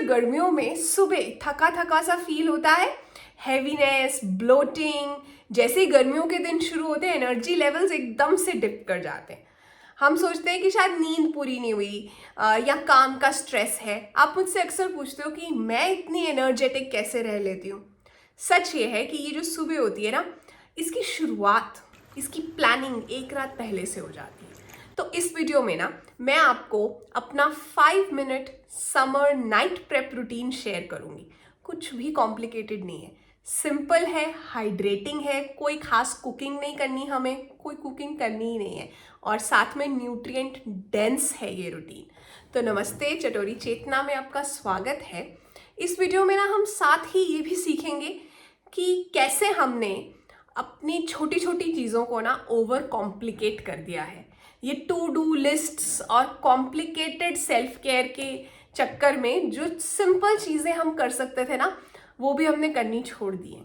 गर्मियों में सुबह थका थका सा फील होता है, हैवीनेस, ब्लोटिंग। जैसे ही गर्मियों के दिन शुरू होते हैं एनर्जी लेवल्स एकदम से डिप कर जाते हैं। हम सोचते हैं कि शायद नींद पूरी नहीं हुई या काम का स्ट्रेस है। आप मुझसे अक्सर पूछते हो कि मैं इतनी एनर्जेटिक कैसे रह लेती हूँ। सच ये है कि ये जो सुबह होती है ना, इसकी शुरुआत, इसकी प्लानिंग एक रात पहले से हो जाती है। तो इस वीडियो में ना मैं आपको अपना 5 minute summer night prep routine share करूंगी। कुछ भी कॉम्प्लिकेटेड नहीं है, सिंपल है, हाइड्रेटिंग है, कोई खास कुकिंग नहीं करनी, हमें कोई कुकिंग करनी ही नहीं है, और साथ में न्यूट्रिएंट डेंस है ये रूटीन। तो नमस्ते, चटोरी चेतना में आपका स्वागत है। इस वीडियो में ना हम साथ ही ये भी सीखेंगे कि कैसे हमने अपनी छोटी छोटी चीज़ों को ना ओवर कॉम्प्लिकेट कर दिया है। ये टू डू लिस्ट्स और कॉम्प्लिकेटेड सेल्फ केयर के चक्कर में जो सिंपल चीज़ें हम कर सकते थे ना, वो भी हमने करनी छोड़ दी है।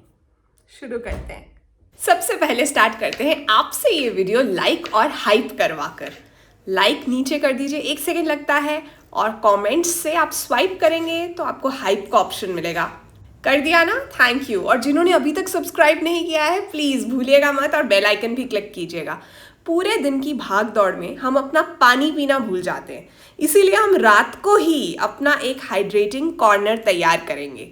शुरू करते हैं। सबसे पहले स्टार्ट करते हैं आपसे ये वीडियो लाइक और हाइप करवाकर। लाइक नीचे कर दीजिए, 1 सेकेंड लगता है, और कमेंट्स से आप स्वाइप करेंगे तो आपको हाइप का ऑप्शन मिलेगा। कर दिया ना, थैंक यू। और जिन्होंने अभी तक सब्सक्राइब नहीं किया है प्लीज़ भूलिएगा मत, और बेल आइकन भी क्लिक कीजिएगा। पूरे दिन की भाग दौड़ में हम अपना पानी पीना भूल जाते हैं, इसीलिए हम रात को ही अपना एक हाइड्रेटिंग कॉर्नर तैयार करेंगे।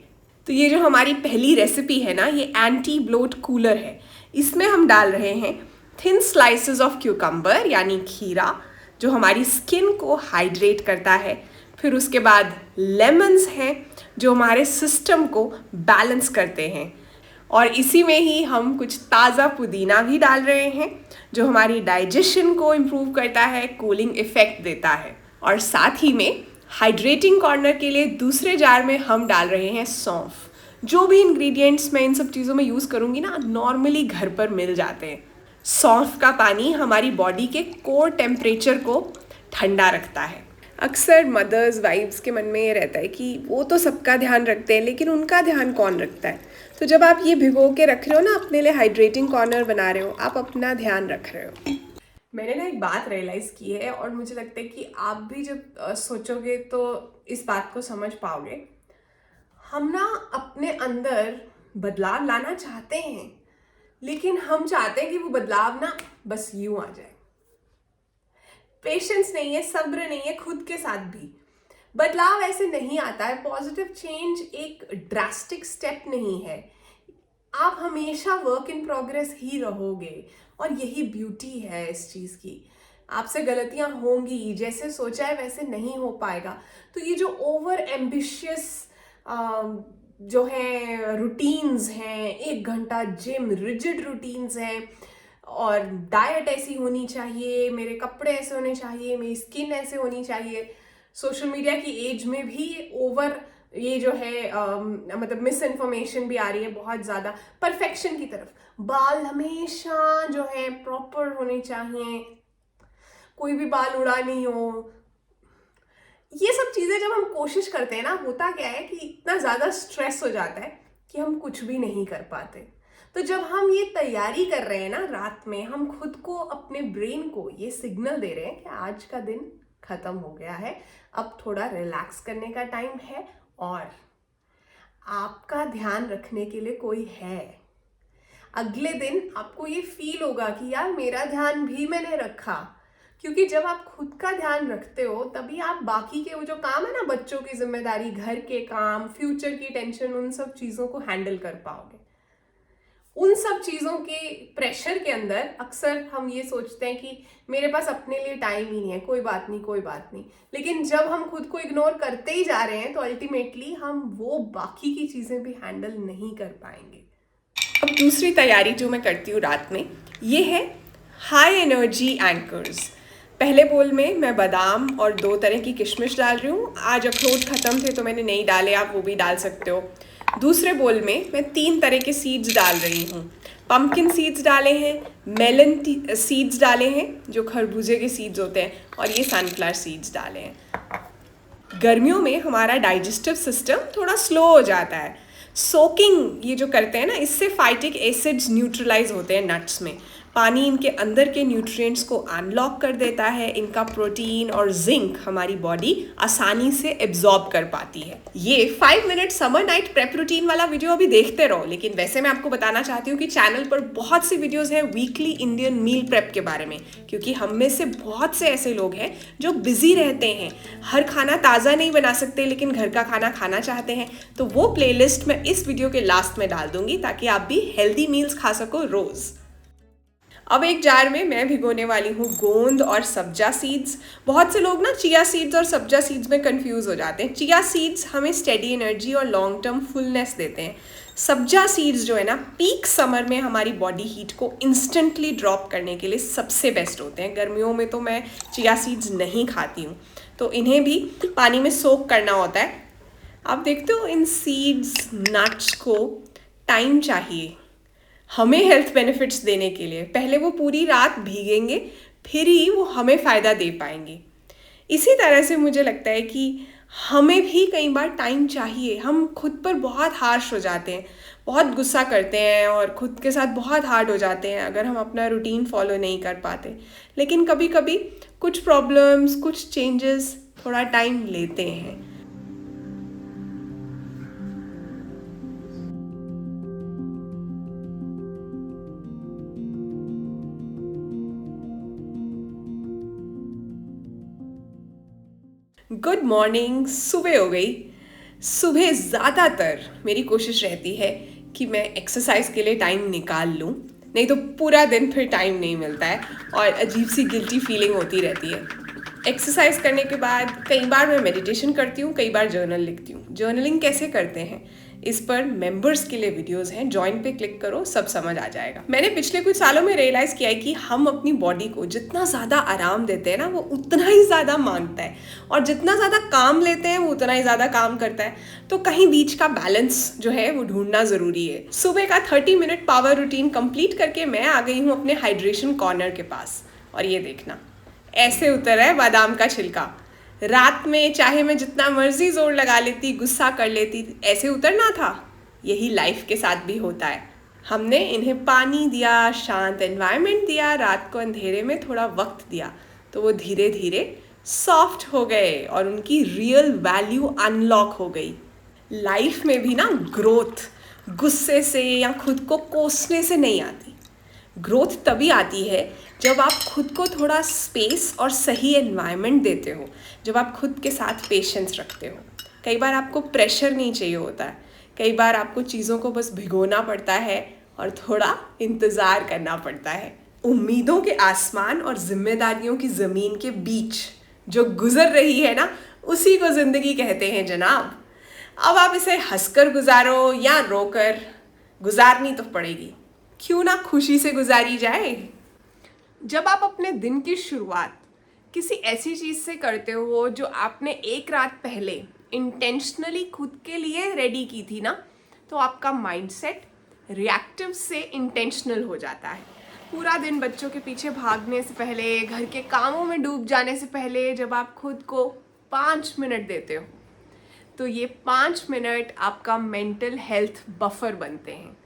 तो ये जो हमारी पहली रेसिपी है ना, ये एंटी ब्लोट कूलर है। इसमें हम डाल रहे हैं थिन स्लाइसेस ऑफ क्यूकम्बर यानी खीरा, जो हमारी स्किन को हाइड्रेट करता है। फिर उसके बाद लेमन्स हैं जो हमारे सिस्टम को बैलेंस करते हैं, और इसी में ही हम कुछ ताज़ा पुदीना भी डाल रहे हैं जो हमारी डाइजेशन को इम्प्रूव करता है, कूलिंग इफेक्ट देता है। और साथ ही में हाइड्रेटिंग कॉर्नर के लिए दूसरे जार में हम डाल रहे हैं सौंफ। जो भी इंग्रेडिएंट्स मैं इन सब चीज़ों में यूज़ करूँगी ना, नॉर्मली घर पर मिल जाते हैं। सौंफ का पानी हमारी बॉडी के कोर टेम्परेचर को ठंडा रखता है। अक्सर मदर्स वाइफ्स के मन में ये रहता है कि वो तो सबका ध्यान रखते हैं, लेकिन उनका ध्यान कौन रखता है। तो जब आप ये भिगो के रख रहे हो ना, अपने लिए हाइड्रेटिंग कॉर्नर बना रहे हो, आप अपना ध्यान रख रहे हो। मैंने ना एक बात रियलाइज़ की है, और मुझे लगता है कि आप भी जब सोचोगे तो इस बात को समझ पाओगे। हम ना अपने अंदर बदलाव लाना चाहते हैं, लेकिन हम चाहते हैं कि वो बदलाव ना बस यूं आ जाए। पेशेंस नहीं है, सब्र नहीं है खुद के साथ भी। बदलाव ऐसे नहीं आता है। पॉजिटिव चेंज एक ड्रास्टिक स्टेप नहीं है। आप हमेशा वर्क इन प्रोग्रेस ही रहोगे, और यही ब्यूटी है इस चीज़ की। आपसे गलतियां होंगी, जैसे सोचा है वैसे नहीं हो पाएगा। तो ये जो ओवर एम्बिशियस जो है रूटीन्स हैं, 1 घंटा जिम, रिजिड रूटीन्स हैं, और डाइट ऐसी होनी चाहिए, मेरे कपड़े ऐसे होने चाहिए, मेरी स्किन ऐसे होनी चाहिए। सोशल मीडिया की एज में भी ओवर ये जो है मतलब मिस इन्फॉर्मेशन भी आ रही है बहुत ज़्यादा परफेक्शन की तरफ। बाल हमेशा जो है प्रॉपर होने चाहिए, कोई भी बाल उड़ा नहीं हो। ये सब चीज़ें जब हम कोशिश करते हैं ना, होता क्या है कि इतना ज़्यादा स्ट्रेस हो जाता है कि हम कुछ भी नहीं कर पाते। तो जब हम ये तैयारी कर रहे हैं ना रात में, हम खुद को, अपने ब्रेन को ये सिग्नल दे रहे हैं कि आज का दिन खत्म हो गया है, अब थोड़ा रिलैक्स करने का टाइम है, और आपका ध्यान रखने के लिए कोई है। अगले दिन आपको ये फील होगा कि यार मेरा ध्यान भी मैंने रखा। क्योंकि जब आप खुद का ध्यान रखते हो तभी आप बाकी के वो जो काम है ना, बच्चों की जिम्मेदारी, घर के काम, फ्यूचर की टेंशन, उन सब चीज़ों को हैंडल कर पाओगे। उन सब चीज़ों के प्रेशर के अंदर अक्सर हम ये सोचते हैं कि मेरे पास अपने लिए टाइम ही नहीं है, कोई बात नहीं, कोई बात नहीं। लेकिन जब हम खुद को इग्नोर करते ही जा रहे हैं तो अल्टीमेटली हम वो बाकी की चीज़ें भी हैंडल नहीं कर पाएंगे। अब दूसरी तैयारी जो मैं करती हूँ रात में, ये है हाई एनर्जी एंकर्स। पहले बोल में मैं बादाम और 2 तरह की किशमिश डाल रही हूँ। आज अखरोट ख़त्म थे तो मैंने नहीं डाले, आप वो भी डाल सकते हो। दूसरे बोल में मैं 3 तरह के सीड्स डाल रही हूँ। पम्पकिन सीड्स डाले हैं, मेलन सीड्स डाले हैं जो खरबूजे के सीड्स होते हैं, और ये सनफ्लावर सीड्स डाले हैं। गर्मियों में हमारा डाइजेस्टिव सिस्टम थोड़ा स्लो हो जाता है। सोकिंग ये जो करते हैं ना, इससे फाइटिक एसिड्स न्यूट्रलाइज होते हैं नट्स में। पानी इनके अंदर के न्यूट्रिएंट्स को अनलॉक कर देता है, इनका प्रोटीन और जिंक हमारी बॉडी आसानी से एब्जॉर्ब कर पाती है। ये 5 minute summer night prep routine वाला वीडियो अभी देखते रहो, लेकिन वैसे मैं आपको बताना चाहती हूँ कि चैनल पर बहुत सी वीडियोस हैं वीकली इंडियन मील प्रेप के बारे में, क्योंकि हम में से बहुत से ऐसे लोग हैं जो बिजी रहते हैं, हर खाना ताज़ा नहीं बना सकते लेकिन घर का खाना खाना चाहते हैं। तो वो प्लेलिस्ट मैं इस वीडियो के लास्ट में डाल दूंगी ताकि आप भी हेल्दी मील्स खा सको रोज़। अब एक जार में मैं भिगोने वाली हूँ गोंद और सब्जा सीड्स। बहुत से लोग ना चिया सीड्स और सब्जा सीड्स में कंफ्यूज हो जाते हैं। चिया सीड्स हमें स्टेडी एनर्जी और लॉन्ग टर्म फुलनेस देते हैं। सब्जा सीड्स जो है ना, पीक समर में हमारी बॉडी हीट को इंस्टेंटली ड्रॉप करने के लिए सबसे बेस्ट होते हैं। गर्मियों में तो मैं चिया सीड्स नहीं खाती हूँ, तो इन्हें भी पानी में सोक करना होता है। आप देखते हो इन सीड्स नट्स को टाइम चाहिए हमें हेल्थ बेनिफिट्स देने के लिए। पहले वो पूरी रात भीगेंगे, फिर ही वो हमें फ़ायदा दे पाएंगे। इसी तरह से मुझे लगता है कि हमें भी कई बार टाइम चाहिए। हम खुद पर बहुत हार्श हो जाते हैं, बहुत गुस्सा करते हैं और खुद के साथ बहुत हार्ड हो जाते हैं अगर हम अपना रूटीन फॉलो नहीं कर पाते। लेकिन कभी कभी कुछ प्रॉब्लम्स, कुछ चेंजेस थोड़ा टाइम लेते हैं। Good morning. सुबह हो गई। सुबह ज़्यादातर मेरी कोशिश रहती है कि मैं एक्सरसाइज के लिए टाइम निकाल लूँ, नहीं तो पूरा दिन फिर टाइम नहीं मिलता है और अजीब सी गिल्टी फीलिंग होती रहती है। एक्सरसाइज करने के बाद कई बार मैं मेडिटेशन करती हूँ, कई बार जर्नल लिखती हूँ। जर्नलिंग कैसे करते हैं इस पर मेंबर्स के लिए वीडियोस हैं, ज्वाइन पे क्लिक करो, सब समझ आ जाएगा। मैंने पिछले कुछ सालों में रियलाइज़ किया है कि हम अपनी बॉडी को जितना ज़्यादा आराम देते हैं ना, वो उतना ही ज़्यादा मांगता है, और जितना ज़्यादा काम लेते हैं वो उतना ही ज़्यादा काम करता है। तो कहीं बीच का बैलेंस जो है वो ढूंढना ज़रूरी है। सुबह का 30 मिनट पावर रूटीन कंप्लीट करके मैं आ गई हूँ अपने हाइड्रेशन कॉर्नर के पास, और ये देखना ऐसे उतर है बादाम का छिलका। रात में चाहे मैं जितना मर्जी जोर लगा लेती, गुस्सा कर लेती, ऐसे उतरना था। यही लाइफ के साथ भी होता है। हमने इन्हें पानी दिया, शांत एनवायरनमेंट दिया, रात को अंधेरे में थोड़ा वक्त दिया, तो वो धीरे धीरे सॉफ्ट हो गए और उनकी रियल वैल्यू अनलॉक हो गई। लाइफ में भी ना ग्रोथ गुस्से से या खुद को कोसने से नहीं आती। ग्रोथ तभी आती है जब आप खुद को थोड़ा स्पेस और सही एनवायरनमेंट देते हो, जब आप खुद के साथ पेशेंस रखते हो। कई बार आपको प्रेशर नहीं चाहिए होता है, कई बार आपको चीज़ों को बस भिगोना पड़ता है और थोड़ा इंतज़ार करना पड़ता है। उम्मीदों के आसमान और जिम्मेदारियों की ज़मीन के बीच जो गुजर रही है ना, उसी को ज़िंदगी कहते हैं जनाब। अब आप इसे हंसकर गुजारो या रोकर, गुजारनी तो पड़ेगी। क्यों ना खुशी से गुजारी जाए। जब आप अपने दिन की शुरुआत किसी ऐसी चीज़ से करते हो जो आपने एक रात पहले इंटेंशनली खुद के लिए रेडी की थी ना, तो आपका माइंडसेट रिएक्टिव से इंटेंशनल हो जाता है। पूरा दिन बच्चों के पीछे भागने से पहले, घर के कामों में डूब जाने से पहले, जब आप खुद को 5 मिनट देते हो, तो ये 5 मिनट आपका मेंटल हेल्थ बफर बनते हैं।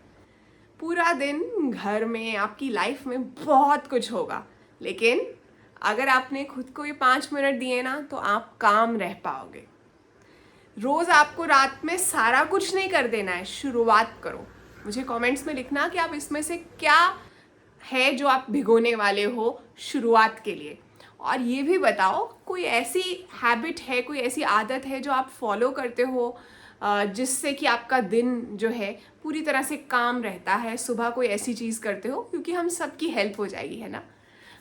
पूरा दिन घर में, आपकी लाइफ में बहुत कुछ होगा, लेकिन अगर आपने खुद को ये 5 मिनट दिए ना, तो आप काम रह पाओगे। रोज़ आपको रात में सारा कुछ नहीं कर देना है, शुरुआत करो। मुझे कमेंट्स में लिखना कि आप इसमें से क्या है जो आप भिगोने वाले हो शुरुआत के लिए, और ये भी बताओ कोई ऐसी हैबिट है, कोई ऐसी आदत है जो आप फॉलो करते हो जिससे कि आपका दिन जो है पूरी तरह से काम रहता है। सुबह कोई ऐसी चीज़ करते हो, क्योंकि हम सबकी हेल्प हो जाएगी, है ना।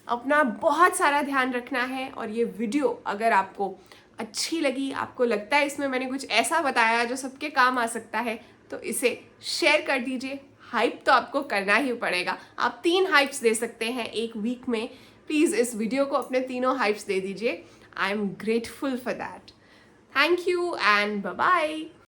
अपना बहुत सारा ध्यान रखना है। और ये वीडियो अगर आपको अच्छी लगी, आपको लगता है इसमें मैंने कुछ ऐसा बताया जो सबके काम आ सकता है, तो इसे शेयर कर दीजिए। हाइप तो आपको करना ही पड़ेगा। आप 3 हाइप्स दे सकते हैं एक वीक में। प्लीज़ इस वीडियो को अपने 3 हाइप्स दे दीजिए। I am grateful for that. Thank you and bye bye.